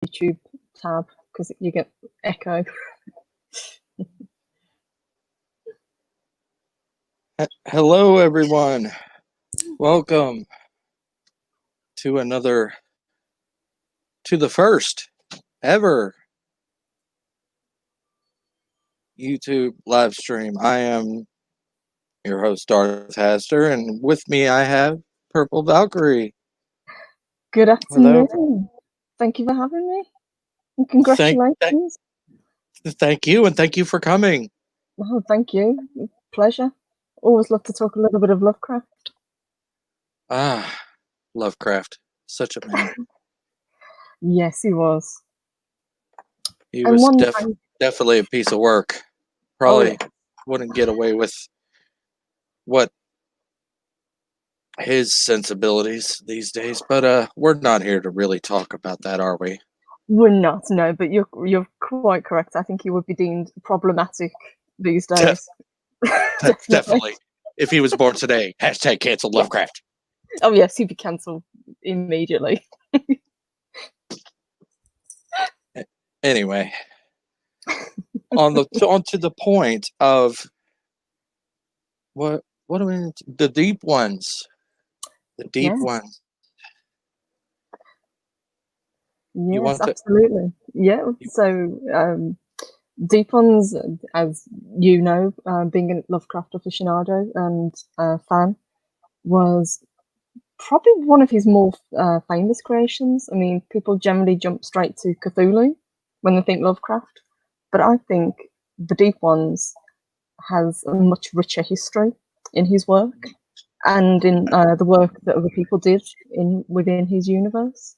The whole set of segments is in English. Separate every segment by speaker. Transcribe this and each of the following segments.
Speaker 1: YouTube tab because you get echo.
Speaker 2: Hello, everyone. Welcome to the first ever YouTube live stream. I am your host, Darth Haster, and with me I have Purple Valkyrie.
Speaker 1: Good afternoon. Hello. Thank you for having me. And congratulations.
Speaker 2: Thank you, and thank you for coming.
Speaker 1: Oh, thank you. Pleasure. Always love to talk a little bit of Lovecraft.
Speaker 2: Ah, Lovecraft. Such a man.
Speaker 1: Yes, he was.
Speaker 2: He was definitely a piece of work. Probably wouldn't get away with what his sensibilities these days, but we're not here to really talk about that, are we?
Speaker 1: We're not, no, but you're quite correct. I think he would be deemed problematic these days.
Speaker 2: Definitely. If he was born today, hashtag cancel Lovecraft.
Speaker 1: Oh yes, he'd be cancelled immediately.
Speaker 2: Anyway, on to the point of what do we? The deep ones. The deep ones.
Speaker 1: Yes, absolutely. Yeah. So deep ones, as you know, being a Lovecraft aficionado and fan, was probably one of his more famous creations. I mean, people generally jump straight to Cthulhu when they think Lovecraft, but I think the Deep Ones has a much richer history in his work and in the work that other people did within his universe.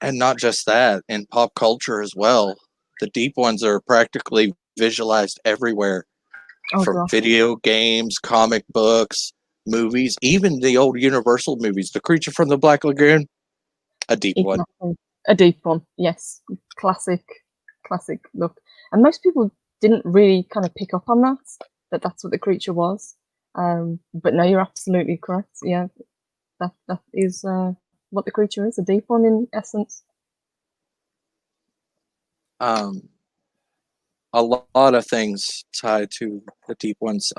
Speaker 2: And not just that, in pop culture as well. The Deep Ones are practically visualized everywhere, from video games, comic books, movies, even the old Universal movies. The Creature from the Black Lagoon, a deep one.
Speaker 1: A deep one, yes. Classic look. And most people didn't really kind of pick up on that's what the creature was. But no, you're absolutely correct. Yeah, that is what the creature is, a deep one in essence.
Speaker 2: A lot of things tied to the Deep Ones.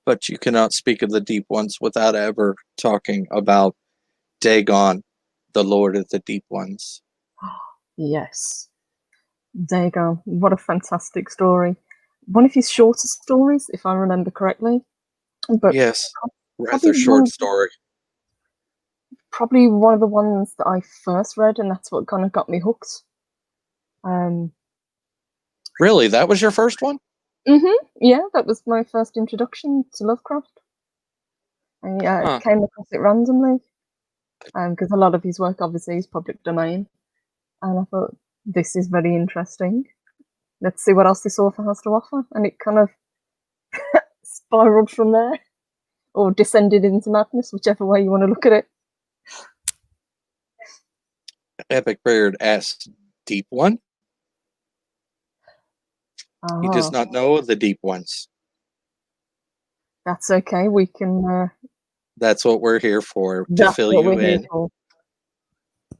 Speaker 2: But you cannot speak of the Deep Ones without ever talking about Dagon, the Lord of the Deep Ones.
Speaker 1: Yes. Dagon, what a fantastic story. One of his shorter stories, if I remember correctly. But
Speaker 2: yes, rather short story.
Speaker 1: Probably one of the ones that I first read, and that's what kind of got me hooked.
Speaker 2: Really? That was your first one?
Speaker 1: Yeah, that was my first introduction to Lovecraft. I came across it randomly, because a lot of his work obviously is public domain. And I thought, this is very interesting. Let's see what else this author has to offer. And it kind of spiraled from there, or descended into madness, whichever way you want to look at it.
Speaker 2: Epic Beard asks, Deep One? He does not know the Deep Ones.
Speaker 1: That's okay. We can.
Speaker 2: That's what we're here for, to fill you in.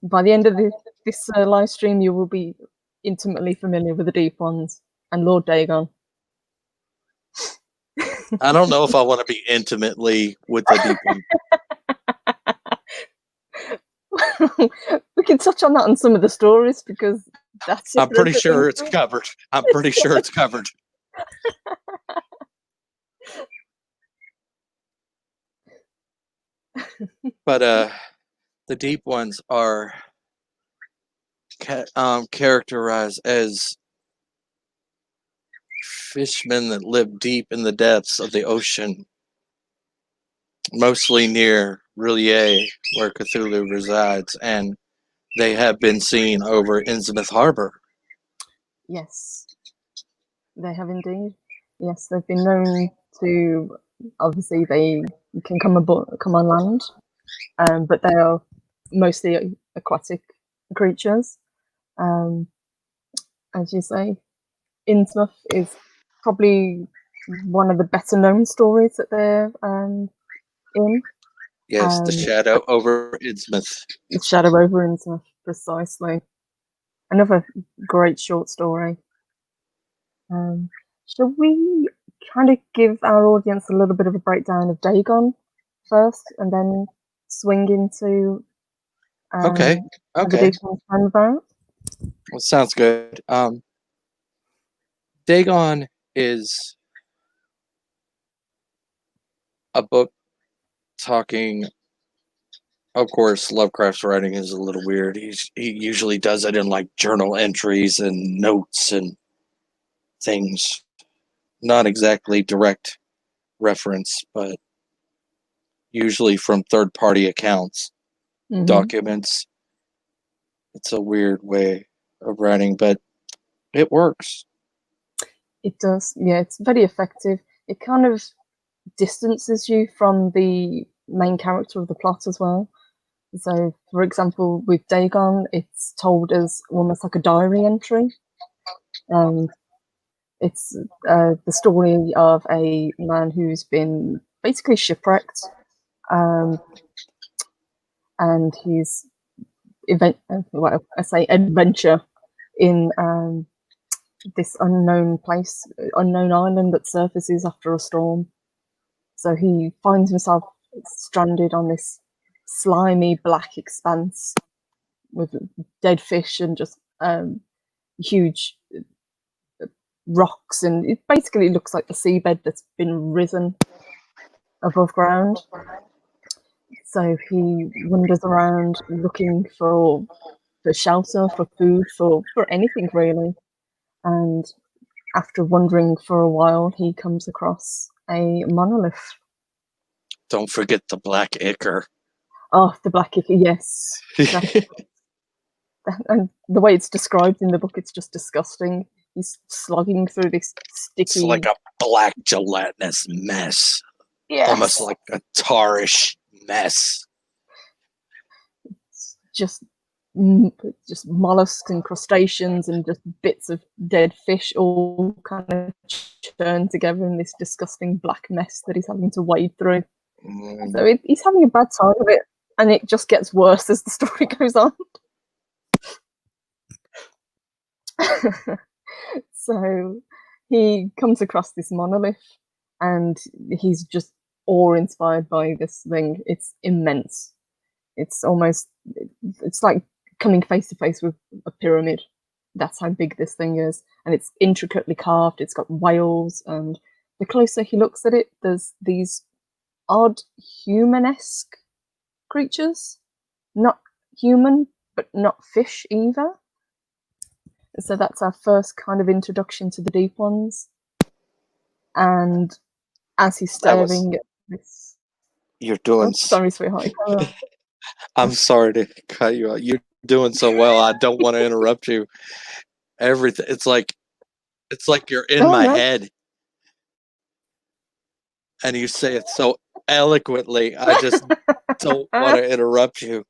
Speaker 1: By the end of this live stream, you will be intimately familiar with the Deep Ones and Lord Dagon.
Speaker 2: I don't know if I want to be intimately with the Deep
Speaker 1: One. We can touch on that on some of the stories, because that's.
Speaker 2: I'm pretty sure it's covered. I'm pretty sure it's covered. But the Deep Ones are characterized as fishmen that live deep in the depths of the ocean, mostly near Rillier, where Cthulhu resides, and they have been seen over Innsmouth harbour.
Speaker 1: Yes, they have indeed. Yes, they've been known to. Obviously, they can come on land, but they are mostly aquatic creatures. As you say, Innsmouth is probably one of the better known stories that they're in.
Speaker 2: Yes, the shadow over Innsmouth.
Speaker 1: The shadow over Innsmouth, precisely. Another great short story. Shall we kind of give our audience a little bit of a breakdown of Dagon first, and then swing into
Speaker 2: Okay.
Speaker 1: the deep ones round about?
Speaker 2: Well, sounds good. Dagon is a book talking. Of course, Lovecraft's writing is a little weird. He usually does it in like journal entries and notes and things. Not exactly direct reference, but usually from third-party accounts, documents. It's a weird way of writing, but it works.
Speaker 1: It does, yeah. It's very effective. It kind of distances you from the main character of the plot as well. So, for example, with Dagon, it's told as almost like a diary entry. It's the story of a man who's been basically shipwrecked, and his adventure in this unknown place, unknown island that surfaces after a storm. So he finds himself stranded on this slimy black expanse with dead fish and just huge rocks, and it basically looks like the seabed that's been risen above ground. So he wanders around looking for shelter, for food, for anything really. And after wandering for a while, he comes across a monolith.
Speaker 2: Don't forget the black ichor.
Speaker 1: Oh, the black ichor, yes. And the way it's described in the book, it's just disgusting. He's slogging through this sticky...
Speaker 2: It's like a black gelatinous mess.
Speaker 1: Yes.
Speaker 2: Almost like a tarish mess.
Speaker 1: It's just mollusks and crustaceans and just bits of dead fish all kind of churned together in this disgusting black mess that he's having to wade through. So he's having a bad time of it, and it just gets worse as the story goes on. So he comes across this monolith, and he's just awe-inspired by this thing. It's immense. It's like coming face to face with a pyramid. That's how big this thing is, and it's intricately carved. It's got whales, and the closer he looks at it, there's these odd human-esque creatures. Not human, but not fish either. So that's our first kind of introduction to the deep ones. And as he's staring at this...
Speaker 2: You're doing...
Speaker 1: Oh, sorry, sweetheart.
Speaker 2: I'm sorry to cut you out. You're doing so well. I don't want to interrupt you. Everything. It's like you're in my head. And you say it so eloquently. I just don't want to interrupt you.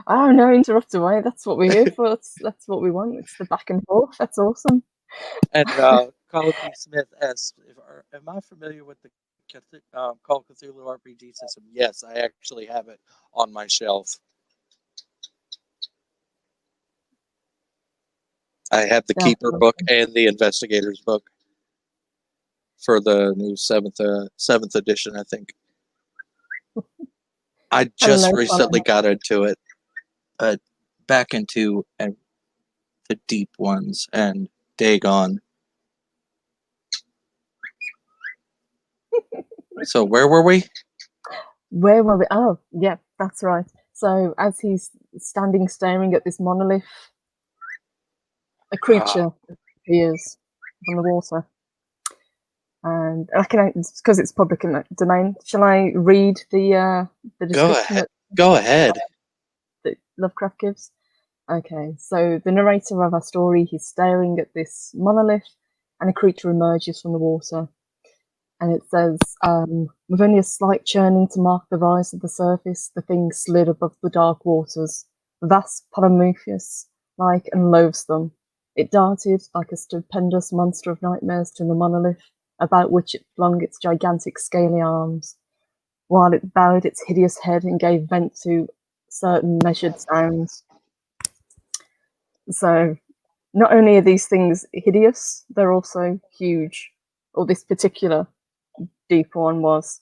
Speaker 1: Oh no, interrupt away. That's what we're here for. That's what we want. It's the back and forth. That's awesome.
Speaker 2: And Call of Duty Smith asks, am I familiar with the Call of Cthulhu RPG system? Yes, I actually have it on my shelf. I have the Keeper book and the Investigator's book for the new 7th edition, I think. I just recently got into it, back into the deep ones and Dagon. So where were we?
Speaker 1: Oh, yeah, that's right. So as he's standing staring at this monolith, a creature appears from the water. And because it's public domain, shall I read the description?
Speaker 2: Go ahead.
Speaker 1: That Lovecraft gives? Okay, so the narrator of our story, he's staring at this monolith, and a creature emerges from the water. And it says, with only a slight churning to mark the rise of the surface, the thing slid above the dark waters, vast Prometheus-like and loathsome. It darted like a stupendous monster of nightmares to the monolith, about which it flung its gigantic scaly arms, while it bowed its hideous head and gave vent to certain measured sounds. So not only are these things hideous, they're also huge. Or this particular deep one was.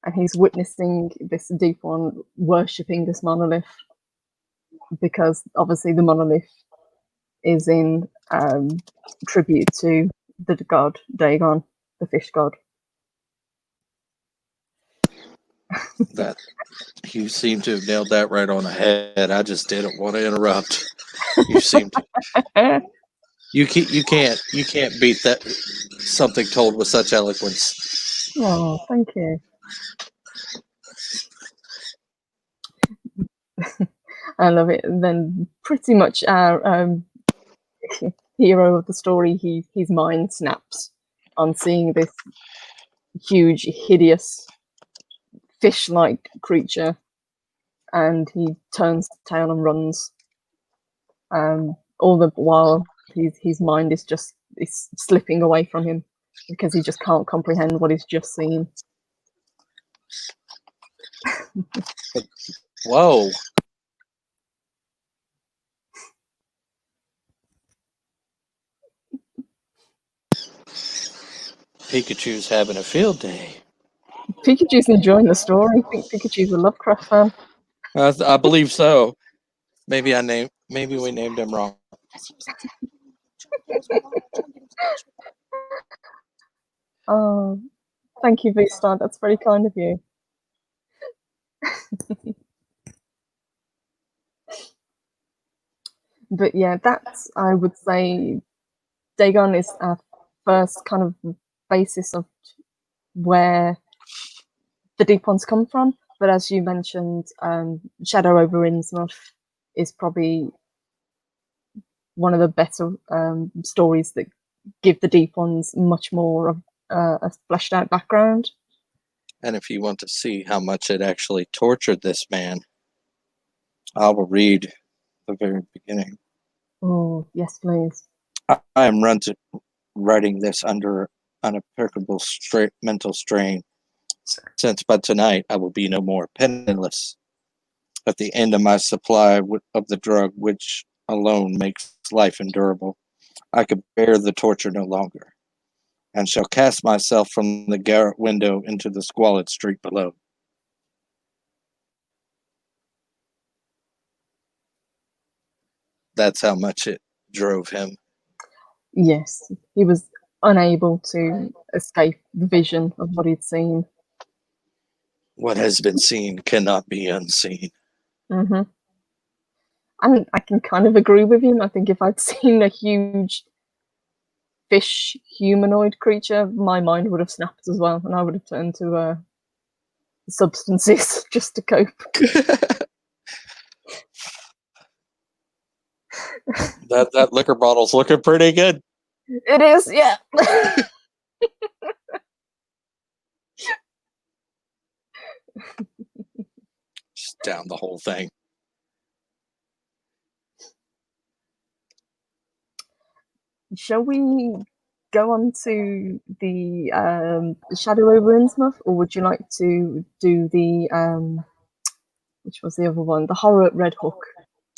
Speaker 1: And he's witnessing this deep one worshipping this monolith because obviously the monolith is in tribute to the god Dagon, the fish god.
Speaker 2: That you seem to have nailed that right on the head. I just didn't want to interrupt. You seem to. You can't beat that something told with such eloquence.
Speaker 1: Oh, thank you. I love it. And then pretty much our hero of the story, his mind snaps on seeing this huge, hideous fish-like creature, and he turns tail and runs. All the while, his mind is just slipping away from him because he just can't comprehend what he's just seen.
Speaker 2: Whoa. Pikachu's having a field day.
Speaker 1: Pikachu's enjoying the story. I think Pikachu's a Lovecraft fan.
Speaker 2: I believe so. Maybe we named him wrong.
Speaker 1: Oh, thank you, V-Star. That's very kind of you. But yeah, that's, I would say, Dagon is our first kind of basis of where the deep ones come from. But as you mentioned, Shadow over Innsmouth is probably one of the better stories that give the deep ones much more of a fleshed out background.
Speaker 2: And if you want to see how much it actually tortured this man, I will read the very beginning.
Speaker 1: Oh, yes, please.
Speaker 2: I am writing this under unappreciable mental strain, since by tonight I will be no more penniless. At the end of my supply of the drug which alone makes life endurable, I could bear the torture no longer, and shall cast myself from the garret window into the squalid street below. That's how much it drove him.
Speaker 1: Yes, he was unable to escape the vision of what he'd seen.
Speaker 2: What has been seen cannot be unseen.
Speaker 1: Mm-hmm. And I can kind of agree with him. I think if I'd seen a huge fish humanoid creature, my mind would have snapped as well, and I would have turned to substances just to cope.
Speaker 2: that liquor bottle's looking pretty good.
Speaker 1: It is, yeah.
Speaker 2: Just down the whole thing.
Speaker 1: Shall we go on to the Shadow over Innsmouth, or would you like to do the which was the other one, the horror at Red Hook?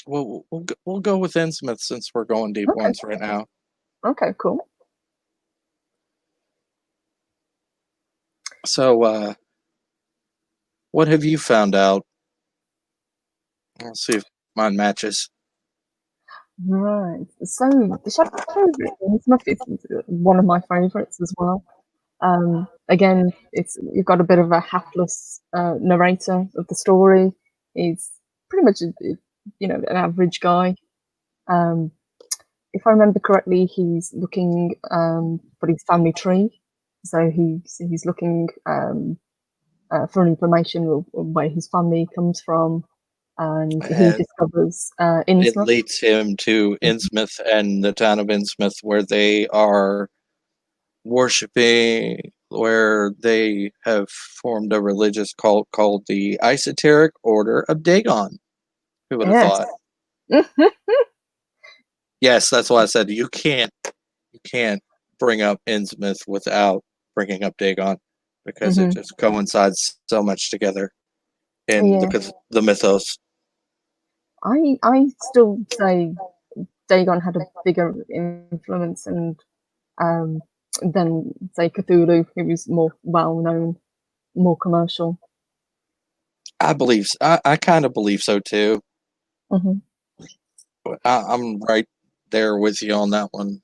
Speaker 2: Well, we'll go with Innsmouth since we're going deep ones right now.
Speaker 1: Okay, cool.
Speaker 2: So, what have you found out? Let's see if mine matches.
Speaker 1: Right. So the Shadow over Innsmouth is one of my favourites as well. Again, you've got a bit of a hapless narrator of the story. He's pretty much an average guy. If I remember correctly, he's looking for his family tree, so he's looking for information of where his family comes from, and he discovers Innsmouth.
Speaker 2: It leads him to Innsmouth and the town of Innsmouth, where they are worshipping, where they have formed a religious cult called the Esoteric Order of Dagon. Who would have thought? Yes, that's why I said you can't bring up Innsmouth without bringing up Dagon, because it just coincides so much together in the mythos.
Speaker 1: I still say Dagon had a bigger influence, and than say Cthulhu, who was more well known, more commercial.
Speaker 2: I believe. I kind of believe so too.
Speaker 1: Mm-hmm.
Speaker 2: I'm right there with you on that one.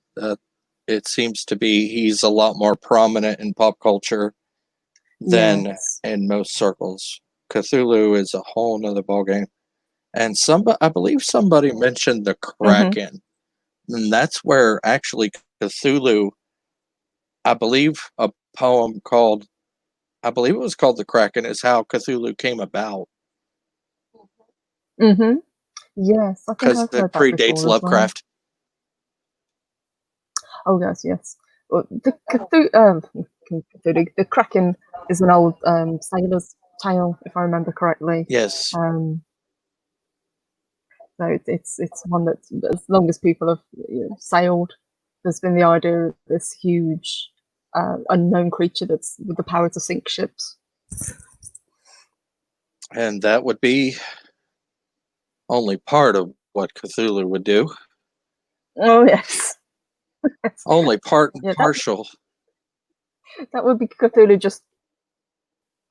Speaker 2: It seems to be he's a lot more prominent in pop culture than in most circles. Cthulhu is a whole nother ballgame. And I believe somebody mentioned the Kraken. And that's where actually Cthulhu, I believe a poem called, I believe it was called The Kraken, is how Cthulhu came about.
Speaker 1: Mm-hmm. Yes, I think I've heard that
Speaker 2: predates
Speaker 1: before
Speaker 2: Lovecraft.
Speaker 1: Well. Oh yes. Well, the Cthulhu, the Kraken is an old sailor's tale, if I remember correctly.
Speaker 2: Yes.
Speaker 1: So it's one that, as long as people have sailed, there's been the idea of this huge unknown creature that's with the power to sink ships.
Speaker 2: And that would be only part of what Cthulhu would do.
Speaker 1: Oh yes.
Speaker 2: Only part and partial.
Speaker 1: That would be Cthulhu just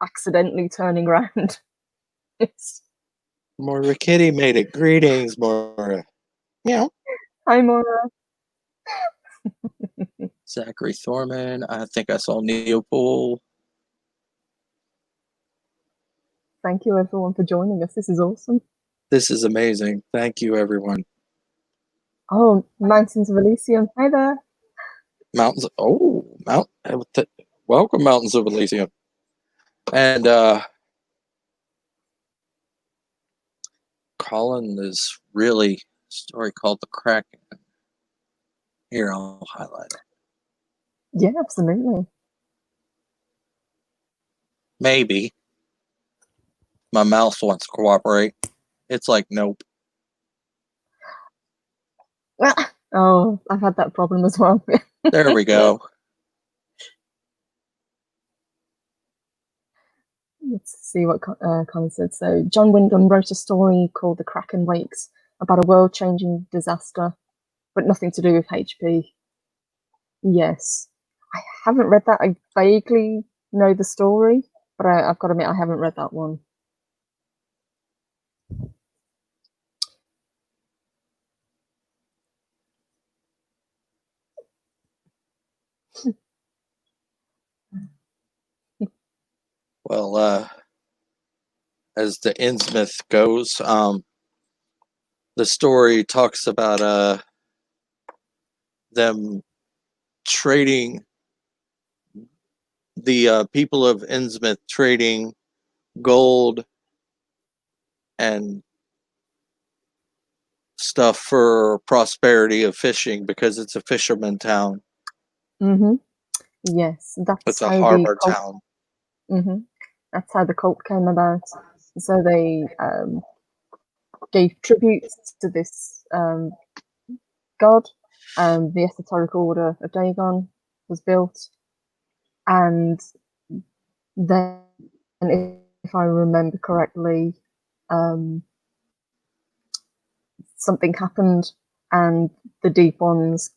Speaker 1: accidentally turning around.
Speaker 2: Moira Kitty made it. Greetings, Moira. Meow.
Speaker 1: Hi, Moira.
Speaker 2: Zachary Thorman. I think I saw Neopool.
Speaker 1: Thank you, everyone, for joining us. This is awesome.
Speaker 2: This is amazing. Thank you, everyone.
Speaker 1: Oh, Mountains of Elysium. Hi there.
Speaker 2: Mountains. Oh, welcome, Mountains of Elysium. And Colin is really a story called The Kraken. Here, I'll highlight it.
Speaker 1: Yeah, absolutely.
Speaker 2: Maybe. My mouse wants to cooperate. It's like, nope.
Speaker 1: Oh, I've had that problem as well.
Speaker 2: There we go.
Speaker 1: Let's see what Colin said. So, John Wyndham wrote a story called The Kraken Wakes about a world-changing disaster, but nothing to do with HP. Yes. I haven't read that. I vaguely know the story, but I've got to admit I haven't read that one.
Speaker 2: Well, as the Innsmouth goes, the story talks about them trading, the people of Innsmouth trading gold and stuff for prosperity of fishing, because it's a fisherman town.
Speaker 1: Mm-hmm. Yes,
Speaker 2: it's a harbour town.
Speaker 1: Mm-hmm. That's how the cult came about. So they gave tributes to this god. The esoteric order of Dagon was built, and then, if I remember correctly, something happened, and the Deep Ones,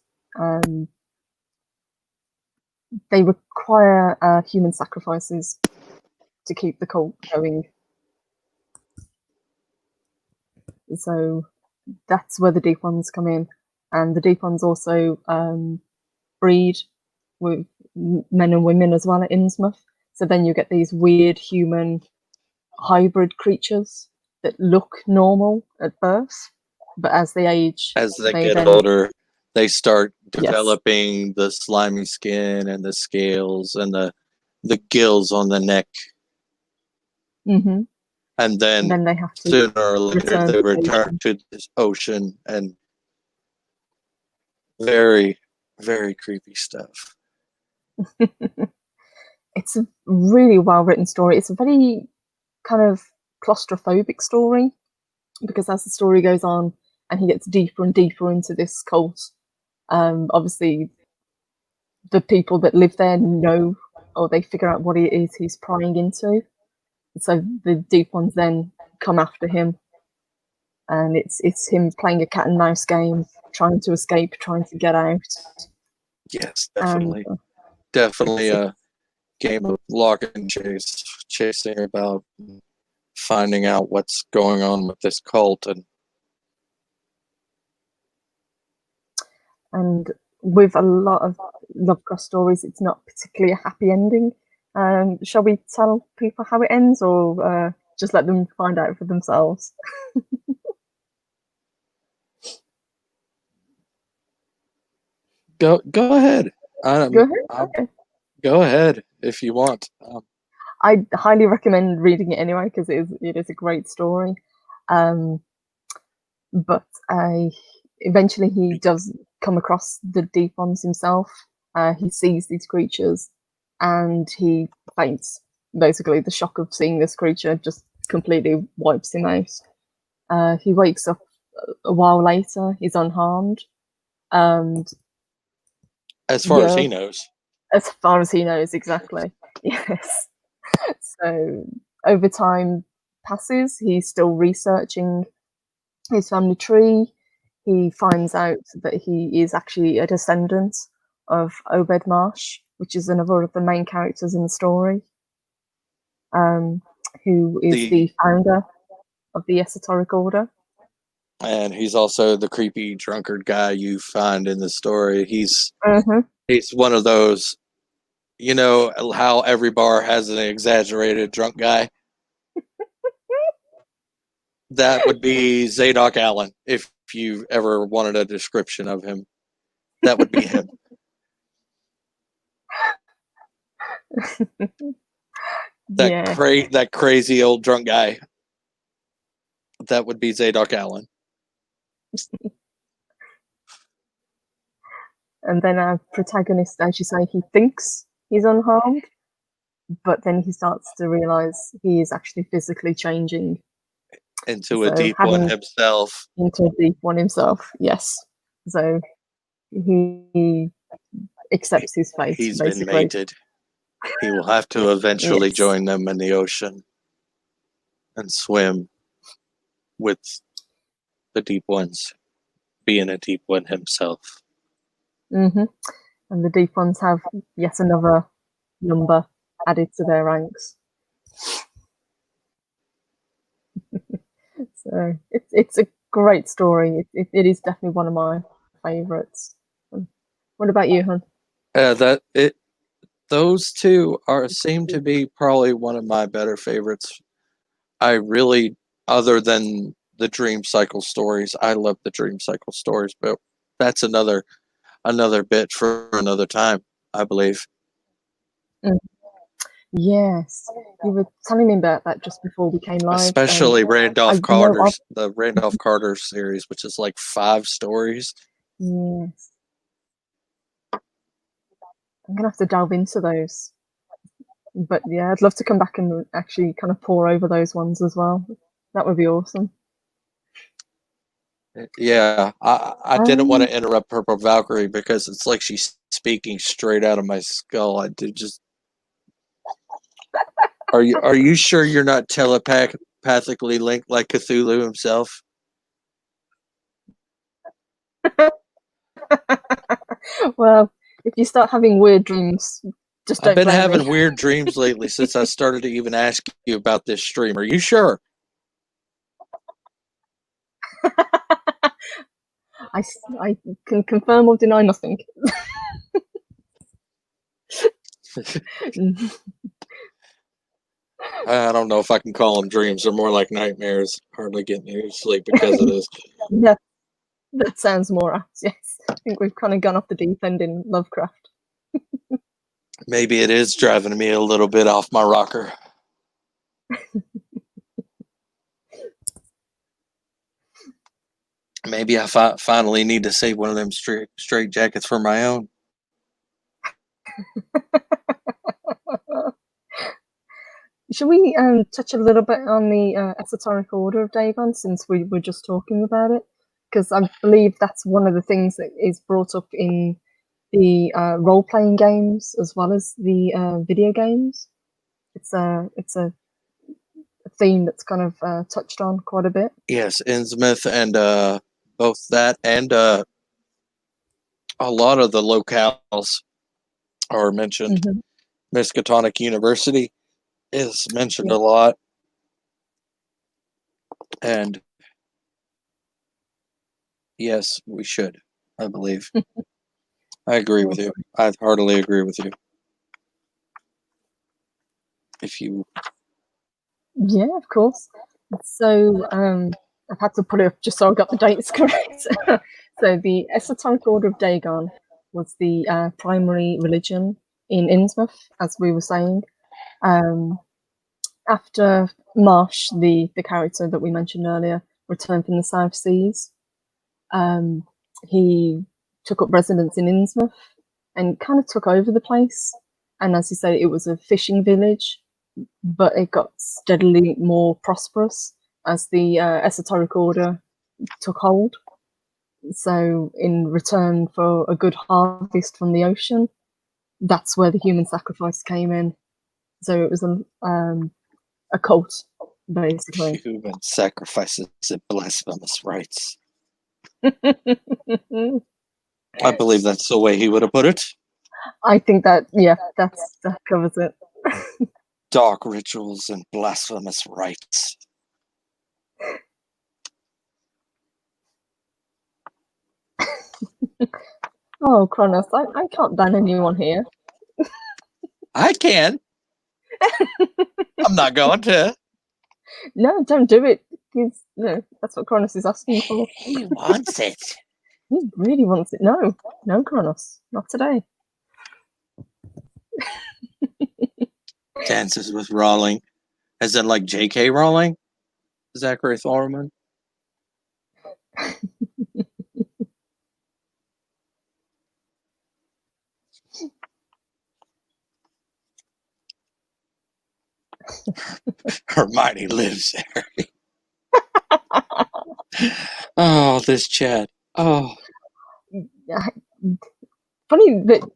Speaker 1: they require human sacrifices to keep the cult going. So that's where the Deep Ones come in, and the Deep Ones also breed with men and women as well at Innsmouth. So then you get these weird human hybrid creatures that look normal at birth, but as they age,
Speaker 2: as they get older, they start developing the slimy skin and the scales and the gills on the neck.
Speaker 1: Mm-hmm.
Speaker 2: And then
Speaker 1: they have to
Speaker 2: sooner or later they return to this ocean, and very, very creepy stuff.
Speaker 1: It's a really well written story. It's a very kind of claustrophobic story, because as the story goes on and he gets deeper and deeper into this cult, obviously the people that live there know, or they figure out what it is he's prying into. So the Deep Ones then come after him, and it's him playing a cat and mouse game trying to escape, trying to get out.
Speaker 2: Yes, definitely. Definitely a game of lock and chase, chasing about, finding out what's going on with this cult.
Speaker 1: And with a lot of Lovecraft stories, it's not particularly a happy ending. Shall we tell people how it ends, or just let them find out for themselves?
Speaker 2: Go ahead.
Speaker 1: Go ahead. Okay.
Speaker 2: Go ahead if you want.
Speaker 1: I highly recommend reading it anyway, because it is a great story. But eventually he does come across the deep ones himself. He sees these creatures and he faints. Basically, the shock of seeing this creature just completely wipes him out. He wakes up a while later. He's unharmed. And
Speaker 2: as far as he knows.
Speaker 1: As far as he knows, exactly. Yes. So over time passes, he's still researching his family tree. He finds out that he is actually a descendant of Obed Marsh, which is another of the main characters in the story, who is the founder of the Esoteric Order.
Speaker 2: And he's also the creepy drunkard guy you find in the story. He's one of those, you know how every bar has an exaggerated drunk guy? That would be Zadok Allen, if you ever wanted a description of him. That would be him. That crazy old drunk guy. That would be Zadok Allen.
Speaker 1: And then our protagonist, as you say, he thinks he's unharmed, but then he starts to realize he is actually physically changing
Speaker 2: into a deep one himself.
Speaker 1: Into a deep one himself, yes. So he accepts his fate.
Speaker 2: He's basically been mated. He will have to eventually join them in the ocean and swim with the deep ones, being a deep one himself.
Speaker 1: And the deep ones have yet another number added to their ranks. So it's a great story. It is definitely one of my favorites. What about you, hon?
Speaker 2: Those two seem to be probably one of my better favorites. I really, other than the dream cycle stories, I love the dream cycle stories, but that's another bit for another time, I believe.
Speaker 1: Yes, you were telling me about that just before we came live.
Speaker 2: Especially Randolph Carter's, the Randolph Carter series, which is like 5 stories.
Speaker 1: Yes. I'm going to have to delve into those. But yeah, I'd love to come back and actually kind of pour over those ones as well. That would be awesome.
Speaker 2: Yeah, I didn't want to interrupt Purple Valkyrie because it's like she's speaking straight out of my skull. I did just. Are you sure you're not telepathically linked like Cthulhu himself?
Speaker 1: Well, if you start having weird dreams, just don't.
Speaker 2: I've been having weird dreams lately since I started to even ask you about this stream. Are you sure?
Speaker 1: I can confirm or deny nothing.
Speaker 2: I don't know if I can call them dreams. They're more like nightmares. Hardly getting any sleep because of this.
Speaker 1: Yeah, that sounds more apt, yes. I think we've kind of gone off the deep end in Lovecraft.
Speaker 2: Maybe it is driving me a little bit off my rocker. Maybe I finally need to save one of them straight jackets for my own.
Speaker 1: Should we touch a little bit on the Esoteric Order of Dagon, since we were just talking about it? Because I believe that's one of the things that is brought up in the role-playing games as well as the video games. It's a theme that's kind of touched on quite a bit.
Speaker 2: Yes, Innsmouth and both that and a lot of the locales are mentioned.
Speaker 1: Mm-hmm.
Speaker 2: Miskatonic University is mentioned
Speaker 1: Yeah.
Speaker 2: a lot. And yes, we should, I believe. I agree with you. I heartily agree with you. If you...
Speaker 1: Yeah, of course. So I've had to put it up just so I got the dates correct. So the Esoteric Order of Dagon was the primary religion in Innsmouth, as we were saying. After Marsh, the character that we mentioned earlier, returned from the South Seas, he took up residence in Innsmouth and kind of took over the place. And as you say, it was a fishing village, but it got steadily more prosperous as the Esoteric Order took hold. So, in return for a good harvest from the ocean, that's where the human sacrifice came in. So it was a cult, basically.
Speaker 2: Human sacrifices and blasphemous rites. I believe that's the way he would have put it.
Speaker 1: I think that, yeah, that covers it.
Speaker 2: Dark rituals and blasphemous rites.
Speaker 1: Oh, Kronos, I can't ban anyone here.
Speaker 2: I can. I'm not going to.
Speaker 1: No, don't do it. No, that's what Kronos is asking for.
Speaker 2: He wants it.
Speaker 1: He really wants it. No, no, Kronos, not today.
Speaker 2: Dances with Rowling. As in, like, J.K. Rowling? Zachary Thorman? Hermione lives there. Oh, this chat. Oh.
Speaker 1: Funny that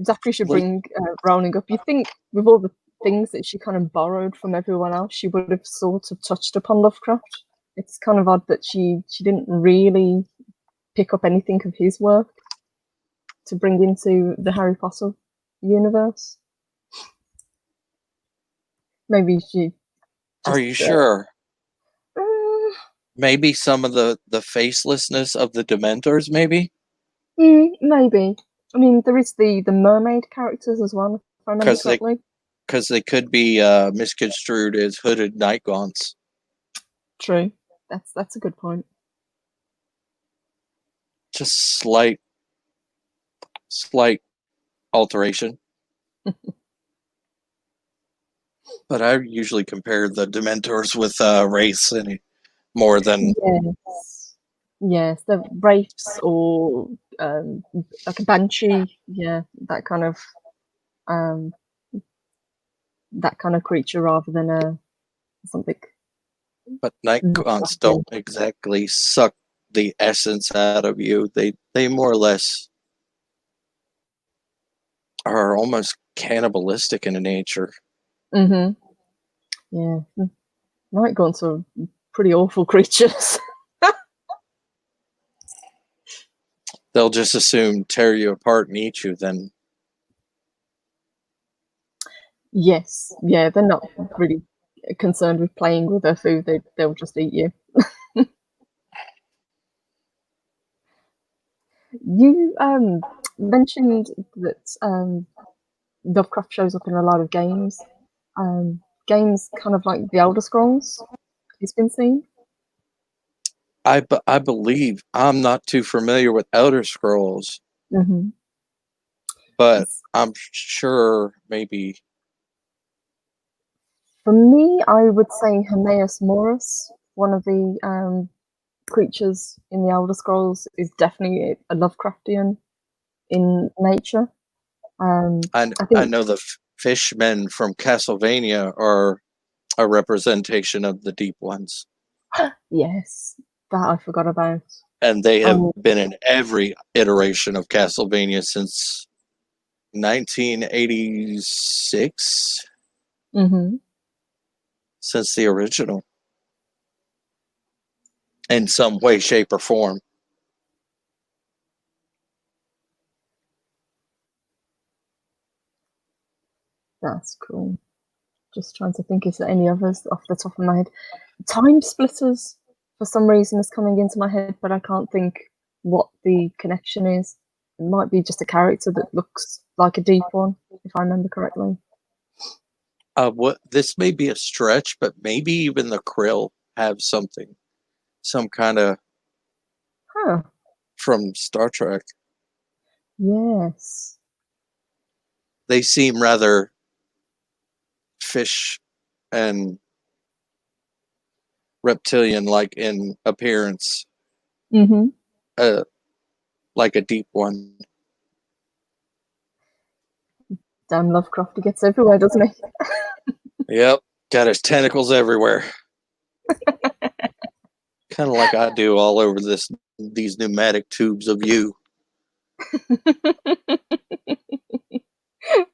Speaker 1: Zachary should bring Rowling up. You think with all the things that she kind of borrowed from everyone else, she would have sort of touched upon Lovecraft. It's kind of odd that she didn't really pick up anything of his work to bring into the Harry Potter universe. Maybe she just...
Speaker 2: Are you sure? Maybe some of the facelessness of the Dementors, maybe?
Speaker 1: Maybe. I mean, there is the mermaid characters as well, if I remember correctly.
Speaker 2: Because they could be misconstrued as hooded night gaunts.
Speaker 1: True. That's a good point.
Speaker 2: Just slight alteration. But I usually compare the Dementors with race any more than...
Speaker 1: Yes, the wraiths or like a banshee, yeah, that kind of creature rather than something.
Speaker 2: But night gaunts don't exactly suck the essence out of you. They more or less are almost cannibalistic in nature.
Speaker 1: Mm-hmm. Yeah, night gaunts are pretty awful creatures.
Speaker 2: They'll just assume tear you apart and eat you then.
Speaker 1: Yes, yeah, they're not really concerned with playing with their food. They'll just eat you. You mentioned that Lovecraft shows up in a lot of games. Games kind of like the Elder Scrolls. He's been seen.
Speaker 2: I believe, I'm not too familiar with Elder Scrolls, but I'm sure maybe.
Speaker 1: For me, I would say Hermaeus Morus, one of the creatures in the Elder Scrolls, is definitely a Lovecraftian in nature.
Speaker 2: I know the fishmen from Castlevania are a representation of the Deep Ones.
Speaker 1: Yes, that I forgot about.
Speaker 2: And they have been in every iteration of Castlevania since 1986. Since the original. In some way, shape, or form.
Speaker 1: That's cool. Just trying to think, is there any others off the top of my head? Time Splitters, for some reason, is coming into my head, but I can't think what the connection is. It might be just a character that looks like a deep one, if I remember correctly.
Speaker 2: What this may be a stretch, but maybe even the Krill have something, some kind of from Star Trek.
Speaker 1: Yes.
Speaker 2: They seem rather fish and reptilian-like in appearance.
Speaker 1: Mm-hmm.
Speaker 2: Like a deep one.
Speaker 1: Damn Lovecraft, he gets everywhere, doesn't he?
Speaker 2: Yep, got his tentacles everywhere. Kind of like I do all over these pneumatic tubes of you.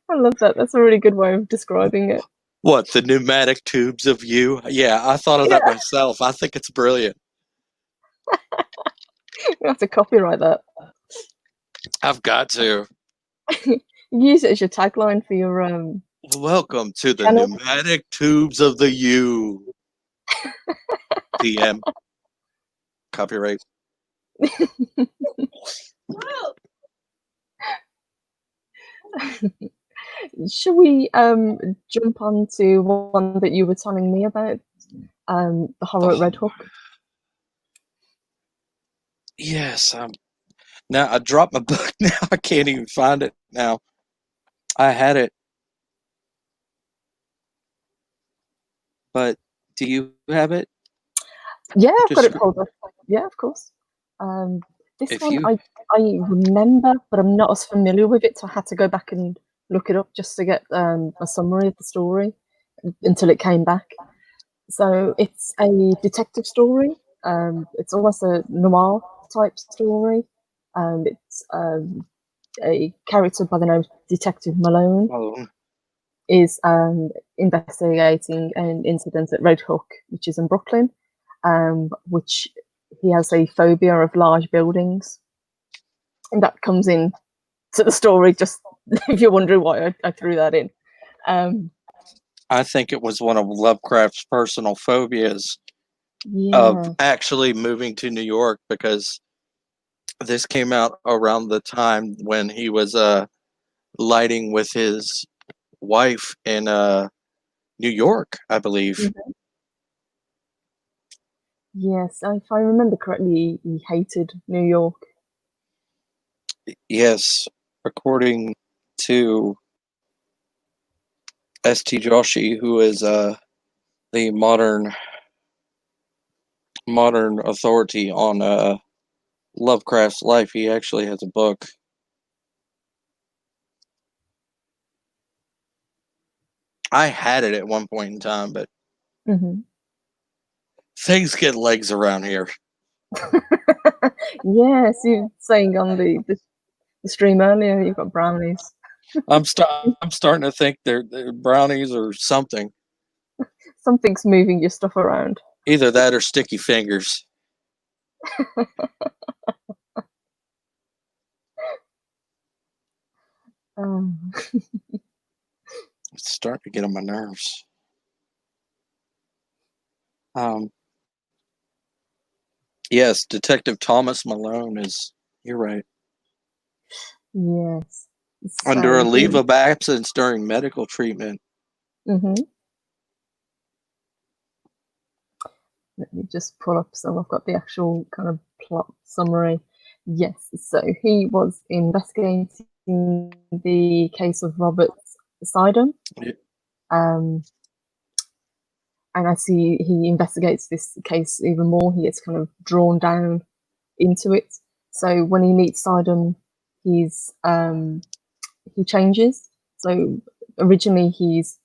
Speaker 1: I love that. That's a really good way of describing it.
Speaker 2: What, the pneumatic tubes of you? Yeah, I thought of that myself. I think it's brilliant.
Speaker 1: You have to copyright that.
Speaker 2: I've got to.
Speaker 1: Use it as your tagline for your
Speaker 2: Welcome to the
Speaker 1: channel.
Speaker 2: pneumatic tubes of the you. DM. Copyright.
Speaker 1: Should we jump on to one that you were telling me about? The horror at Red Hook?
Speaker 2: Yes. Now, I dropped my book now. I can't even find it now. I had it. But do you have it?
Speaker 1: Yeah, I've got it pulled up. Yeah, of course. This
Speaker 2: If
Speaker 1: one
Speaker 2: you...
Speaker 1: I remember, but I'm not as familiar with it, so I had to go back and look it up just to get a summary of the story until it came back. So it's a detective story. It's almost a noir type story. It's a character by the name of Detective Malone is investigating an incident at Red Hook, which is in Brooklyn, which he has a phobia of large buildings. And that comes in to the story, just if you're wondering why I threw that in.
Speaker 2: I think it was one of Lovecraft's personal phobias of actually moving to New York, because this came out around the time when he was lighting with his wife in New York, I believe.
Speaker 1: Mm-hmm. Yes, if I remember correctly, he hated New York.
Speaker 2: Yes, according to St. Joshi, who is the modern authority on Lovecraft's life. He actually has a book. I had it at one point in time, but things get legs around here.
Speaker 1: Yes, you were saying on the stream earlier you've got brownies.
Speaker 2: I'm starting to think they're brownies or something.
Speaker 1: Something's moving your stuff around.
Speaker 2: Either that or sticky fingers. It's starting to get on my nerves. Yes, Detective Thomas Malone is... You're right.
Speaker 1: Yes.
Speaker 2: Under a leave of absence during medical treatment.
Speaker 1: Let me just pull up some. I've got the actual kind of plot summary. Yes, so he was investigating the case of Robert Sidon.
Speaker 2: Yeah.
Speaker 1: And as he investigates this case even more, he gets kind of drawn down into it. So when he meets Sidon, he changes. So originally he's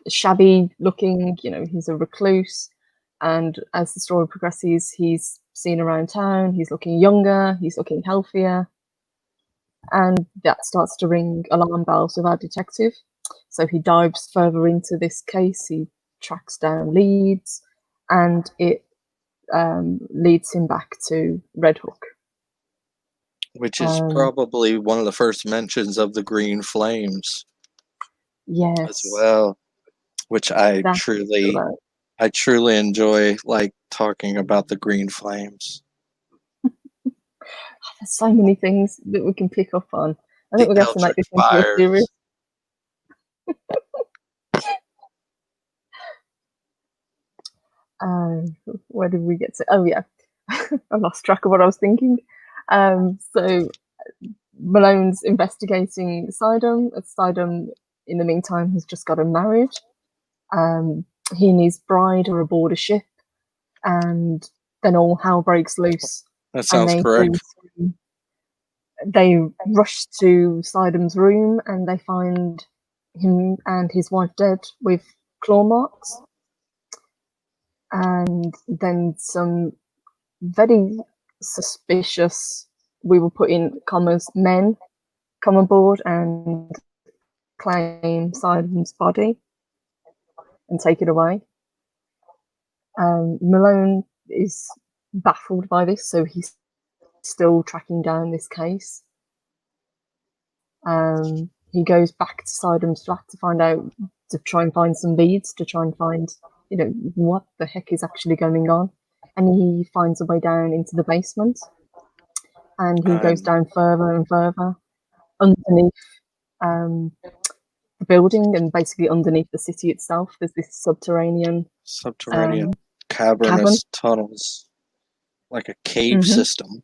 Speaker 1: shabby looking, he's a recluse. And as the story progresses, he's seen around town, he's looking younger, he's looking healthier. And that starts to ring alarm bells with our detective. So he dives further into this case, he tracks down leads, and it leads him back to Red Hook.
Speaker 2: Which is probably one of the first mentions of the green flames.
Speaker 1: Yes.
Speaker 2: as well, which I truly enjoy, like talking about the green flames.
Speaker 1: There's so many things that we can pick up on. I think
Speaker 2: The
Speaker 1: we're going to have to make this into a series. Where did we get to? Oh yeah, I lost track of what I was thinking. So Malone's investigating Sidon. Sidon, in the meantime, has just gotten married. He and his bride are aboard a ship, and then all hell breaks loose.
Speaker 2: That sounds correct.
Speaker 1: They rush to Sidon's room, and they find him and his wife dead with claw marks. And then some very suspicious, we will put in commas, men come aboard and claim Sidon's body and take it away. Malone is baffled by this, so he's still tracking down this case. He goes back to Sidon's flat to try and find some leads, to try and find, what the heck is actually going on. And he finds a way down into the basement. And he goes down further and further underneath the building, and basically underneath the city itself. There's this subterranean
Speaker 2: cavernous tunnels, like a cave system.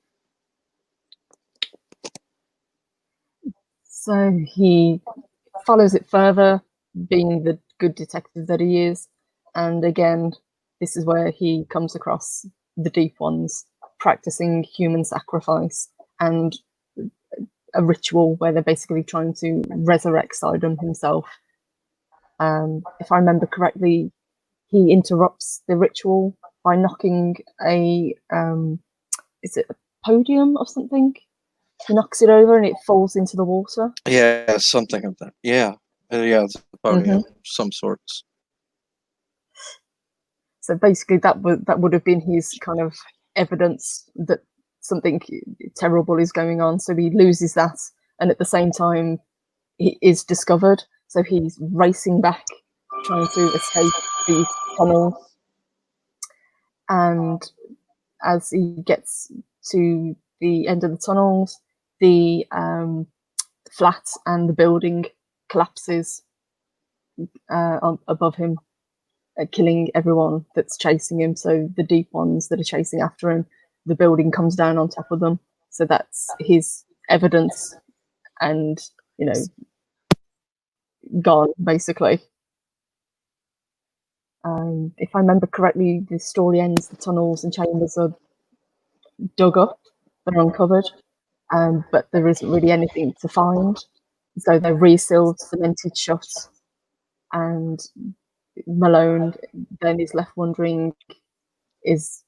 Speaker 1: So he follows it further, being the good detective that he is. And again, this is where he comes across the Deep Ones practicing human sacrifice and a ritual where they're basically trying to resurrect Sidon himself. If I remember correctly, he interrupts the ritual by knocking is it a podium or something? He knocks it over and it falls into the water.
Speaker 2: Yeah, something of that. Yeah. It's a podium of some sorts.
Speaker 1: So basically that would have been his kind of evidence that something terrible is going on. So he loses that, and at the same time he is discovered. So he's racing back, trying to escape these tunnels. And as he gets to the end of the tunnels, the flat and the building collapses above him, killing everyone that's chasing him. So the Deep Ones that are chasing after him, the building comes down on top of them. So that's his evidence, and gone basically. If I remember correctly, the story ends, the tunnels and chambers are dug up, they're uncovered, but there isn't really anything to find. So they're resealed, cemented shut, and Malone then is left wondering, is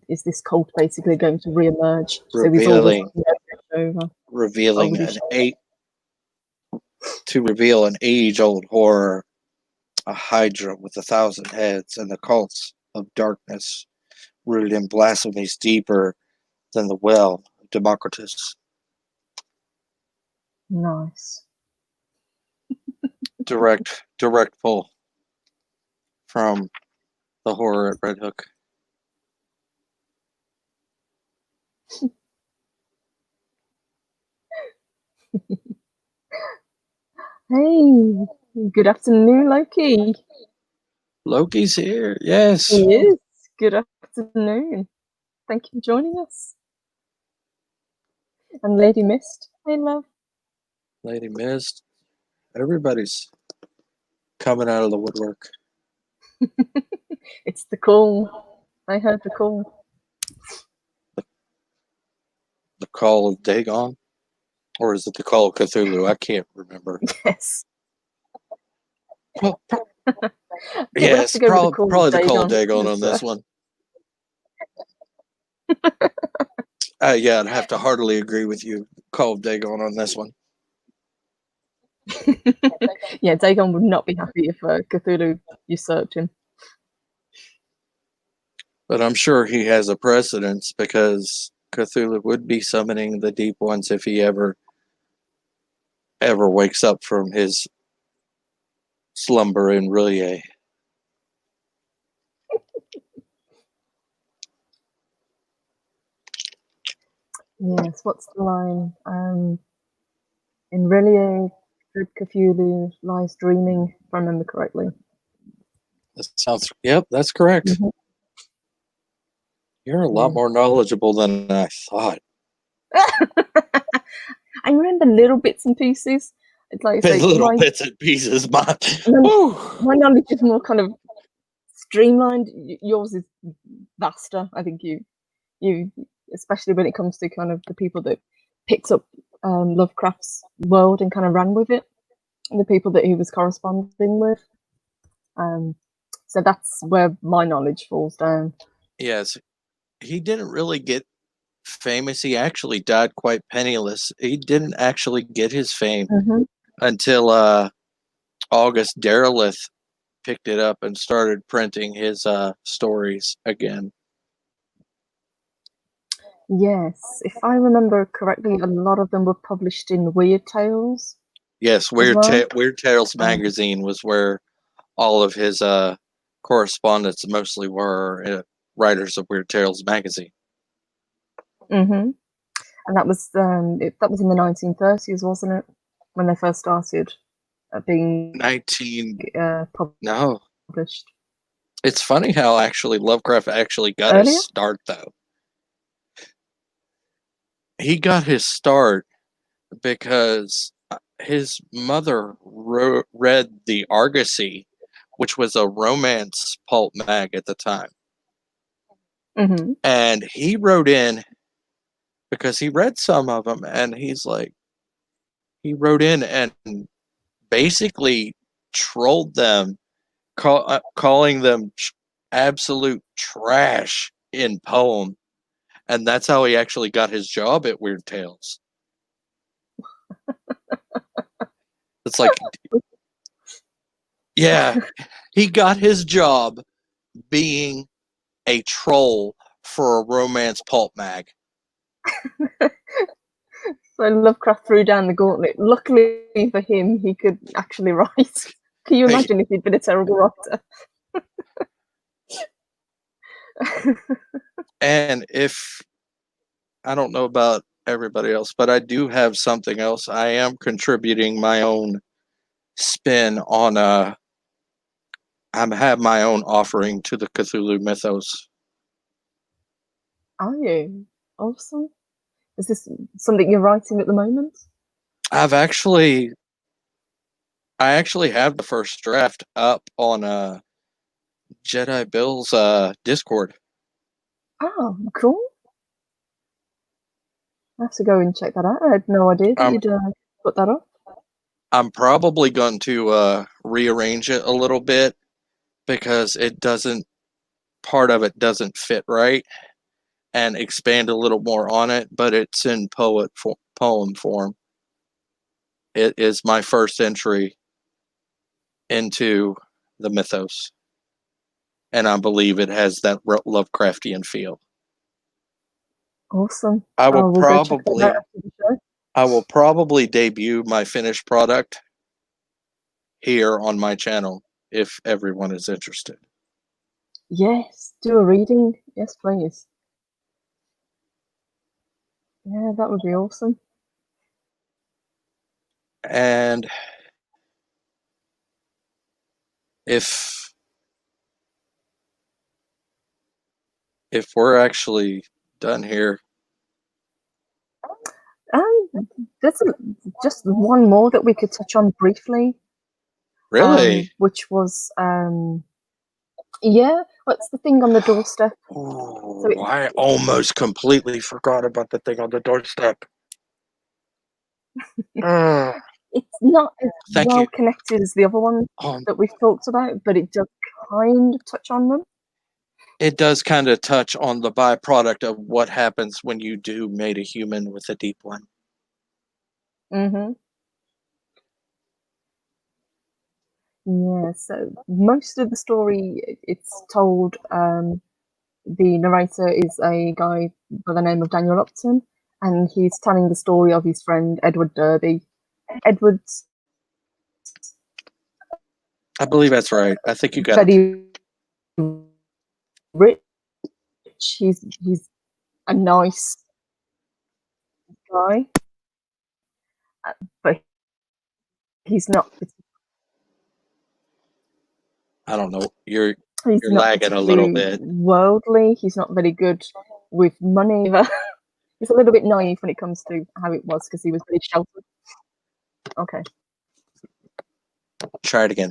Speaker 1: is this cult basically going to re-emerge?
Speaker 2: Revealing an age-old horror, a hydra with 1,000 heads, and the cults of darkness rooted in blasphemies deeper than the well of Democritus.
Speaker 1: Nice.
Speaker 2: Direct pull from the horror at Red Hook.
Speaker 1: Hey, good afternoon, Loki.
Speaker 2: Loki's here, yes.
Speaker 1: He is. Good afternoon. Thank you for joining us. And Lady Mist, hey love.
Speaker 2: Lady Mist. Everybody's coming out of the woodwork.
Speaker 1: It's the call. I heard the call.
Speaker 2: The call of Dagon? Or is it the call of Cthulhu? I can't remember.
Speaker 1: Yes.
Speaker 2: Yes, probably the call of Dagon on this one. Yeah, I'd have to heartily agree with you. Call of Dagon on this one.
Speaker 1: Yeah, Dagon would not be happy if Cthulhu usurped him.
Speaker 2: But I'm sure he has a precedence, because Cthulhu would be summoning the Deep Ones if he ever ever wakes up from his slumber in Rillier.
Speaker 1: Yes, what's the line? In Rillier, good Cthulhu lies dreaming, if I remember correctly.
Speaker 2: That sounds, yep, that's correct. Mm-hmm. You're a lot more knowledgeable than I thought.
Speaker 1: I remember little bits and pieces. It's like I say,
Speaker 2: little bits and pieces. My
Speaker 1: knowledge is more kind of streamlined. Yours is vaster. I think you, especially when it comes to kind of the people that picked up Lovecraft's world and kind of ran with it, and the people that he was corresponding with. So that's where my knowledge falls down.
Speaker 2: Yes, he didn't really get famous. He actually died quite penniless. He didn't actually get his fame until August Derleth picked it up and started printing his stories again.
Speaker 1: Yes, if I remember correctly, a lot of them were published in Weird Tales.
Speaker 2: Yes, Weird Tales magazine was where all of his correspondents mostly were writers of Weird Tales magazine.
Speaker 1: And that was in the 1930s, wasn't it? When they first started being published.
Speaker 2: It's funny how actually Lovecraft actually got his start, though. He got his start because his mother read the Argosy, which was a romance pulp mag at the time. And he wrote in because he read some of them, and he wrote in and basically trolled them, calling them absolute trash in poem. And that's how he actually got his job at Weird Tales. It's like, yeah, he got his job being a troll for a romance pulp mag.
Speaker 1: So Lovecraft threw down the gauntlet. Luckily for him, he could actually write. Can you imagine if he'd been a terrible writer?
Speaker 2: And if, I don't know about everybody else, but I do have something else. I am contributing my own spin on I have my own offering to the Cthulhu mythos.
Speaker 1: Are you? Awesome. Is this something you're writing at the moment?
Speaker 2: I actually have the first draft up on Jedi Bill's Discord.
Speaker 1: Oh, cool. I have to go and check that out. I had no idea that you'd put that up.
Speaker 2: I'm probably going to rearrange it a little bit because part of it doesn't fit right, and expand a little more on it, but it's in poem form. It is my first entry into the mythos, and I believe it has that Lovecraftian feel.
Speaker 1: Awesome.
Speaker 2: I will probably debut my finished product here on my channel if everyone is interested.
Speaker 1: Yes, do a reading. Yes, please. Yeah, that would be awesome.
Speaker 2: And if we're actually done here,
Speaker 1: there's just one more that we could touch on briefly.
Speaker 2: Really?
Speaker 1: Which was yeah, what's the thing on the doorstep?
Speaker 2: Oh, so I almost completely forgot about the thing on the doorstep.
Speaker 1: It's not as well connected as the other ones that we've talked about, but it does kind of touch on them.
Speaker 2: It does kind of touch on the byproduct of what happens when you do mate a human with a deep one.
Speaker 1: Yeah, so most of the story, it's told, the narrator is a guy by the name of Daniel Upton, and he's telling the story of his friend Edward Derby, Edward's
Speaker 2: I believe that's right. I think you got it.
Speaker 1: very rich. He's a nice guy, but he's not.
Speaker 2: I don't know. You're
Speaker 1: He's not
Speaker 2: lagging a little bit.
Speaker 1: worldly. He's not very good with money either. He's a little bit naive when it comes to how it was because he was very sheltered. Okay.
Speaker 2: Try it again.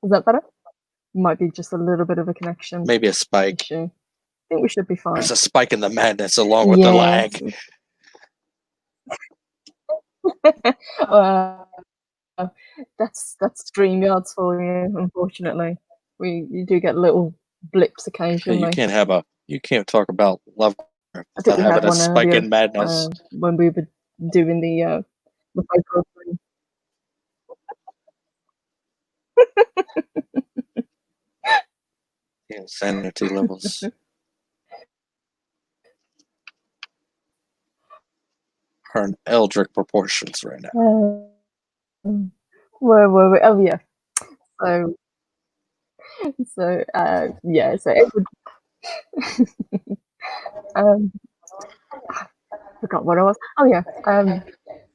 Speaker 1: Is that better? Might be just a little bit of a connection.
Speaker 2: Maybe a spike.
Speaker 1: Issue. I think we should be fine.
Speaker 2: There's a spike in the madness along with the lag.
Speaker 1: That's StreamYards for you, unfortunately. You do get little blips occasionally.
Speaker 2: You can't talk about Lovecraft
Speaker 1: without having a
Speaker 2: spike in madness.
Speaker 1: When we were doing the vocal thing.
Speaker 2: The insanity levels are in eldritch proportions right now.
Speaker 1: Where were we? Oh yeah. So Edward. I forgot what I was. Oh yeah.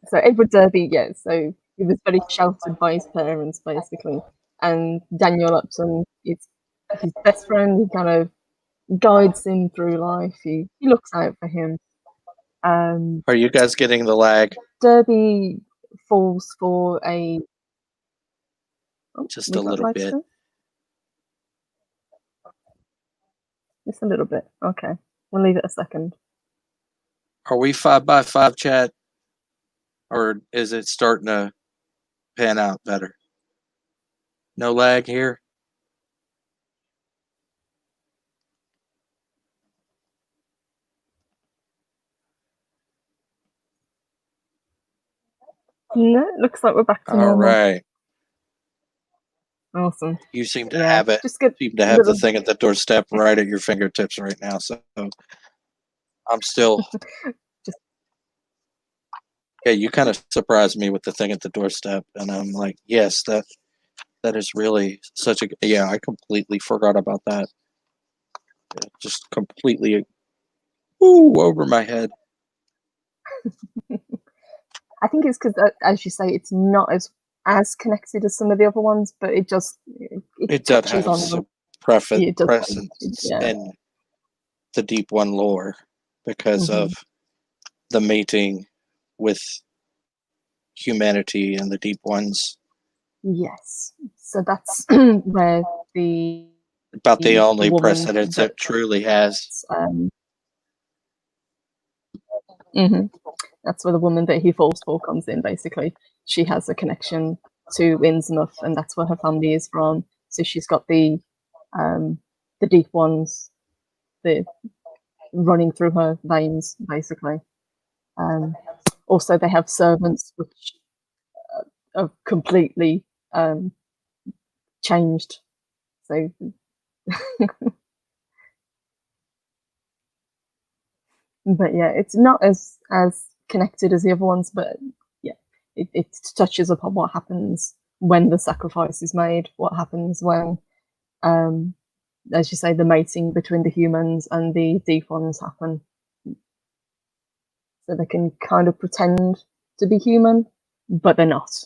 Speaker 1: So Edward Derby, yeah. So he was very sheltered by his parents, basically, and Daniel Upton is his best friend. He kind of guides him through life. He looks out for him.
Speaker 2: Are you guys getting the lag?
Speaker 1: Derby falls for a
Speaker 2: just a little bit.
Speaker 1: Just a little bit. Okay, we'll leave it a second.
Speaker 2: Are we 5x5 chat, or is it starting to pan out better? No lag here.
Speaker 1: No, it looks like we're back to normal.
Speaker 2: All right.
Speaker 1: Awesome.
Speaker 2: You seem to have it.
Speaker 1: Just
Speaker 2: seem to have the thing at the doorstep right at your fingertips right now. So I'm still. Yeah, you kind of surprised me with the thing at the doorstep, and I'm like, yes, that is really such a. Yeah, I completely forgot about that. Just completely over my head.
Speaker 1: I think it's because, as you say, it's not as connected as some of the other ones, but it just
Speaker 2: it does have some presence in the Deep One lore because of the mating with humanity and the Deep Ones.
Speaker 1: Yes, so that's where
Speaker 2: about the only precedence it truly has.
Speaker 1: That's where the woman that he falls for comes in. Basically, she has a connection to Innsmouth, and that's where her family is from. So she's got the Deep Ones, running through her veins, basically. Also, they have servants which are completely changed. So, but yeah, it's not as connected as the other ones, but yeah, it touches upon what happens when the sacrifice is made, what happens when, as you say, the mating between the humans and the Deep Ones happen. So they can kind of pretend to be human, but they're not.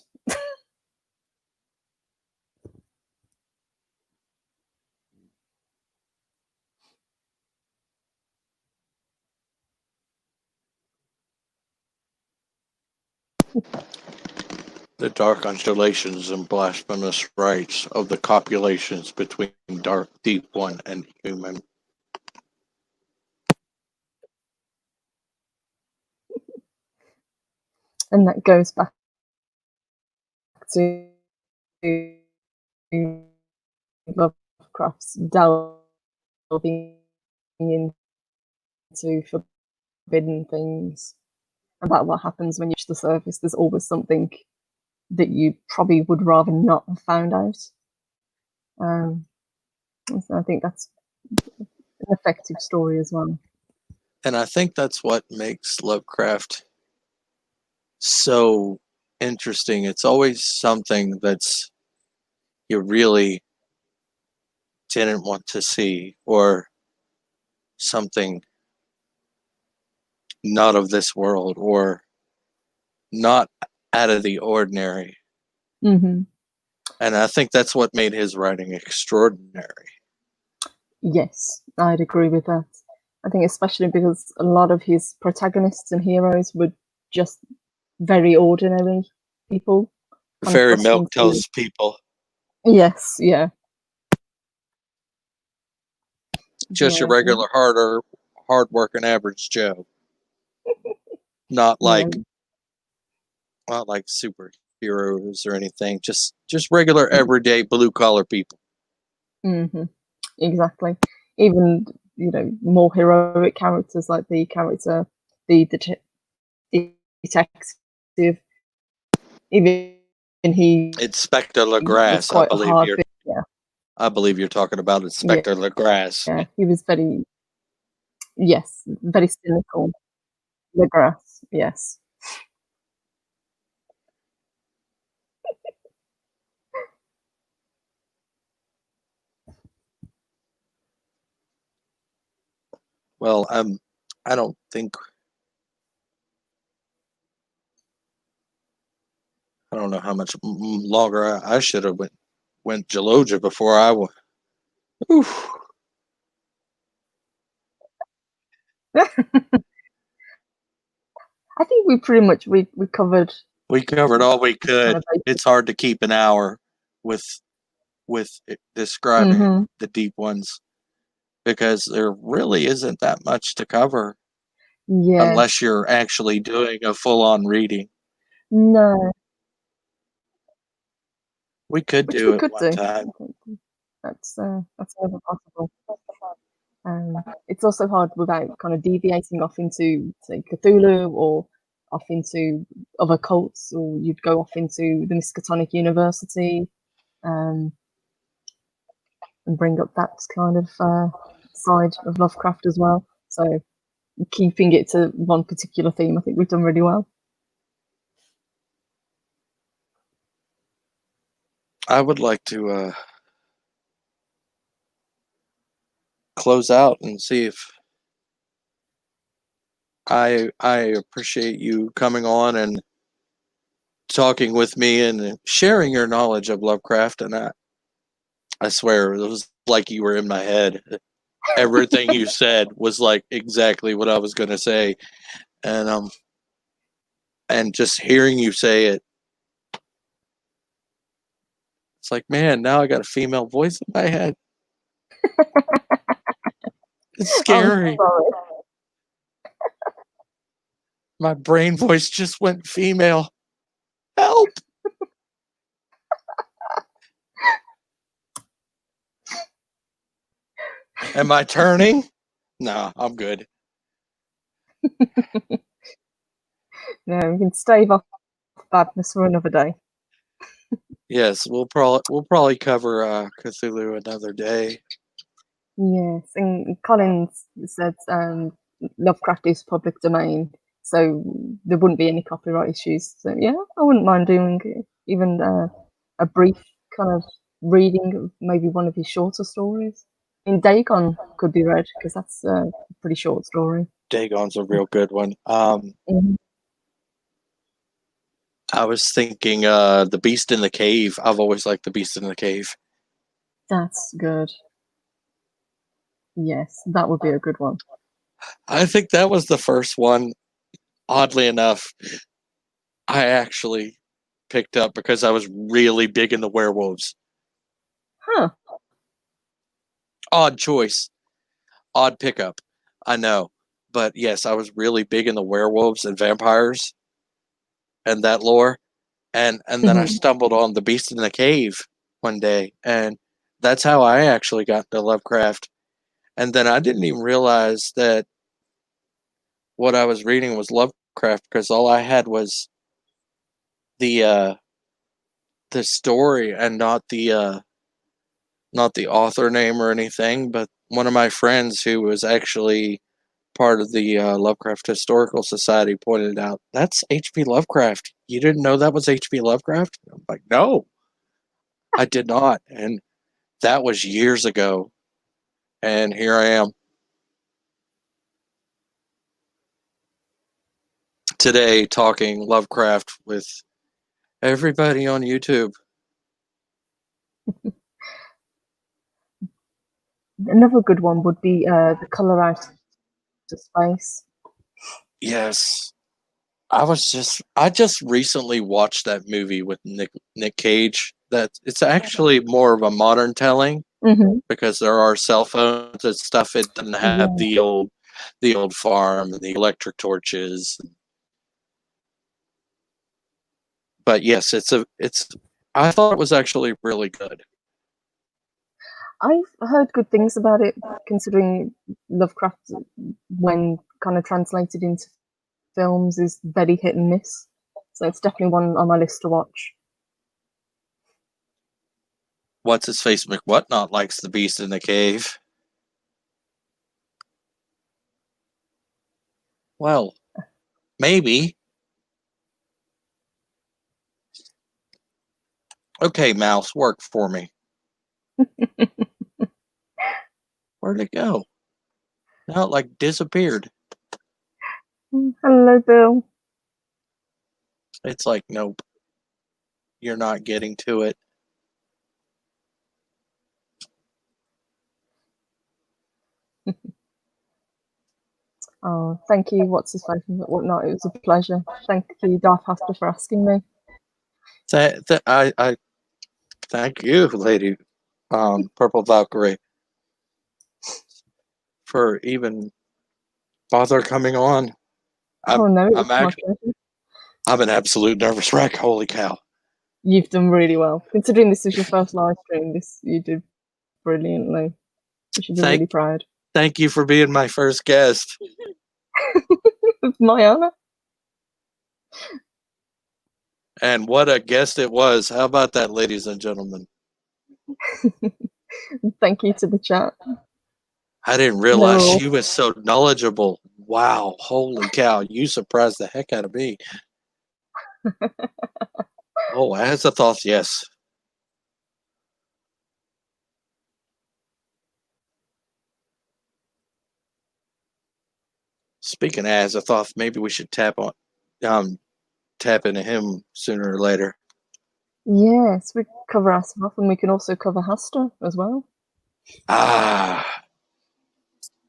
Speaker 2: The dark undulations and blasphemous rites of the copulations between dark Deep One and human.
Speaker 1: And that goes back to Lovecraft's delving into forbidden things about what happens when you reach the surface. There's always something that you probably would rather not have found out. So I think that's an effective story as well.
Speaker 2: And I think that's what makes Lovecraft so interesting. It's always something that's you really didn't want to see, or something not of this world, or not out of the ordinary.
Speaker 1: Mm-hmm.
Speaker 2: And I think that's what made his writing extraordinary.
Speaker 1: Yes, I'd agree with that. I think especially because a lot of his protagonists and heroes were just very ordinary people, kind of
Speaker 2: Very
Speaker 1: thrust into.
Speaker 2: milquetoast people.
Speaker 1: Yes, yeah,
Speaker 2: Just your
Speaker 1: yeah,
Speaker 2: regular hard working average Joe. Not
Speaker 1: yeah.
Speaker 2: like not like superheroes or anything. Just regular everyday blue collar people.
Speaker 1: Mm-hmm. Exactly. Even more heroic characters like the character, the detective. Even he
Speaker 2: Inspector
Speaker 1: was
Speaker 2: Legrasse, I
Speaker 1: quite a
Speaker 2: believe
Speaker 1: hard
Speaker 2: you're
Speaker 1: figure.
Speaker 2: I believe you're talking about
Speaker 1: Yeah,
Speaker 2: Inspector Legrasse.
Speaker 1: yeah. He was very, yes, very cynical. The grass, yes.
Speaker 2: Well, I don't think I don't know how much longer I should have went Gelogia before I went.
Speaker 1: I think we pretty much we covered
Speaker 2: We covered all we
Speaker 1: kind
Speaker 2: could.
Speaker 1: of basic.
Speaker 2: It's hard to keep an hour with describing
Speaker 1: Mhm.
Speaker 2: the deep ones, because there really isn't that much to cover unless
Speaker 1: Yes.
Speaker 2: you're actually doing a full on reading.
Speaker 1: No,
Speaker 2: We could
Speaker 1: which we
Speaker 2: do it
Speaker 1: could
Speaker 2: one
Speaker 1: do.
Speaker 2: time.
Speaker 1: I think that's never possible. It's also hard without kind of deviating off into, say, Cthulhu or off into other cults, or you'd go off into the Miskatonic University, um, and bring up that kind of side of Lovecraft as well. So keeping it to one particular theme, I think we've done really well.
Speaker 2: I would like to close out and see if I appreciate you coming on and talking with me and sharing your knowledge of Lovecraft. And I swear it was like you were in my head. Everything you said was like exactly what I was going to say, and and just hearing you say it, it's like, man, now I got a female voice in my head. It's
Speaker 1: I'm
Speaker 2: scary.
Speaker 1: sorry.
Speaker 2: My brain voice just went female. Help! Am I turning? Nah, I'm good.
Speaker 1: No, we can stave off badness for another day.
Speaker 2: Yes, we'll probably cover Cthulhu another day.
Speaker 1: Yes, and Collins said Lovecraft is public domain, so there wouldn't be any copyright issues. So yeah, I wouldn't mind doing even a brief kind of reading of maybe one of his shorter stories. In Dagon could be read because that's a pretty short story.
Speaker 2: Dagon's a real good one.
Speaker 1: Mhm.
Speaker 2: I was thinking The Beast in the Cave. I've always liked The Beast in the Cave.
Speaker 1: That's good. Yes, that would be a good one.
Speaker 2: I think that was the first one, oddly enough, I actually picked up because I was really big into werewolves.
Speaker 1: Huh.
Speaker 2: Odd choice. Odd pickup. I know. But yes, I was really big into werewolves and vampires and that lore. And then I
Speaker 1: Mhm.
Speaker 2: stumbled on The Beast in the Cave one day, and that's how I actually got into Lovecraft. And then I didn't even realize that what I was reading was Lovecraft, because all I had was the uh the story and not the author name or anything. But one of my friends who was actually part of the Lovecraft Historical Society pointed out, that's H.P. Lovecraft. You didn't know that was H.P. Lovecraft? I'm like, no, I did not. And that was years ago. And here I am today talking Lovecraft with everybody on YouTube.
Speaker 1: Another good one would be The Color Out of Space.
Speaker 2: Yes. I just recently watched that movie with Nick Cage. That it's actually more of a modern telling because there are cell phones and stuff. It doesn't have the old farm and the electric torches. But yes, I thought it was actually really good.
Speaker 1: I've heard good things about it, considering Lovecraft, when kind of translated into films, is very hit and miss. So it's definitely one on my list to watch.
Speaker 2: What's his face McWhatnot likes The Beast in the Cave. Well, maybe. Okay, mouse, work for me. Where'd it go? Now it like disappeared.
Speaker 1: Hello, Bill.
Speaker 2: It's like, nope. You're not getting to it.
Speaker 1: Oh, thank you. What's his face? Whatnot. It was a pleasure. Thank you, Darth Haster, for asking me.
Speaker 2: I thank you, lady, Purple Valkyrie, for even bother coming on. I'm an absolute nervous wreck. Holy cow!
Speaker 1: You've done really well, considering this is your first live stream. You did brilliantly. You should be really proud.
Speaker 2: Thank you for being my first guest.
Speaker 1: It's my honor.
Speaker 2: And what a guest it was. How about that, ladies and gentlemen?
Speaker 1: Thank you to the chat.
Speaker 2: I didn't realize she was so knowledgeable. Wow. Holy cow. You surprised the heck out of me. Oh, Azathoth, yes. Speaking of Azathoth, maybe we should tap into him sooner or later.
Speaker 1: Yes, we cover Azathoth, and we can also cover Haster as well.
Speaker 2: Ah.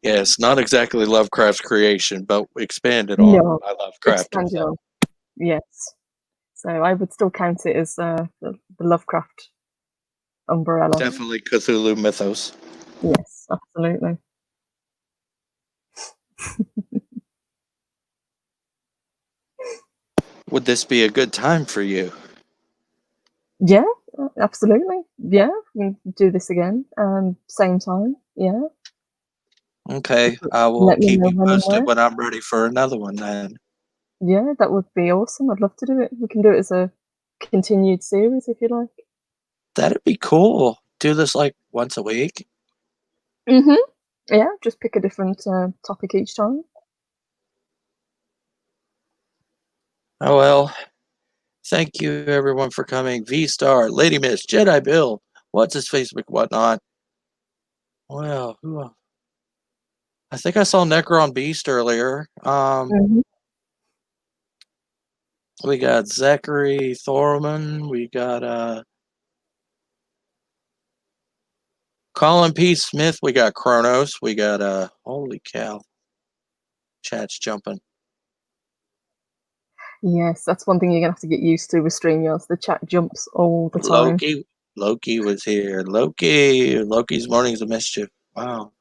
Speaker 2: Yes, not exactly Lovecraft's creation, but expanded on by Lovecraft himself.
Speaker 1: Yes. So I would still count it as the Lovecraft umbrella.
Speaker 2: Definitely Cthulhu mythos.
Speaker 1: Yes, absolutely.
Speaker 2: Would this be a good time for you?
Speaker 1: Yeah, absolutely. Yeah, we can do this again. Same time. Yeah.
Speaker 2: Okay, I will keep you posted when I'm ready for another one then.
Speaker 1: Yeah, that would be awesome. I'd love to do it. We can do it as a continued series if you like.
Speaker 2: That'd be cool. Do this like once a week.
Speaker 1: Yeah, just pick a different topic each time.
Speaker 2: Oh well. Thank you everyone for coming. V-Star, Lady Miss, Jedi Bill, what's his Facebook, whatnot. Well, who? I think I saw Necron Beast earlier. We got Zachary Thorman. We got Colin P. Smith. We got Kronos. We got holy cow. Chat's jumping.
Speaker 1: Yes, that's one thing you're gonna have to get used to with StreamYards. The chat jumps all the time.
Speaker 2: Loki was here. Loki's Mornings of Mischief. Wow.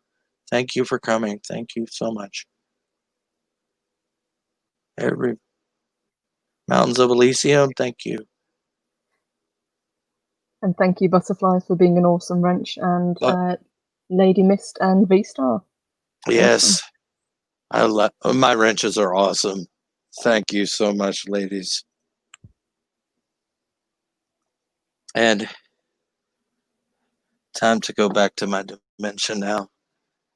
Speaker 2: Thank you for coming. Thank you so much. Every Mountains of Elysium, thank you.
Speaker 1: And thank you, Butterflies, for being an awesome wrench, and Lady Mist and V-Star.
Speaker 2: Yes. Awesome. I love my wrenches are awesome. Thank you so much, ladies. And time to go back to my dimension now.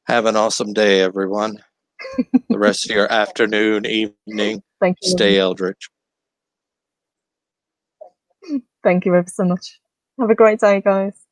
Speaker 2: Have an awesome day, everyone. the rest of your afternoon, evening.
Speaker 1: Thank you.
Speaker 2: Stay eldritch.
Speaker 1: Thank you ever so much. Have a great day, guys.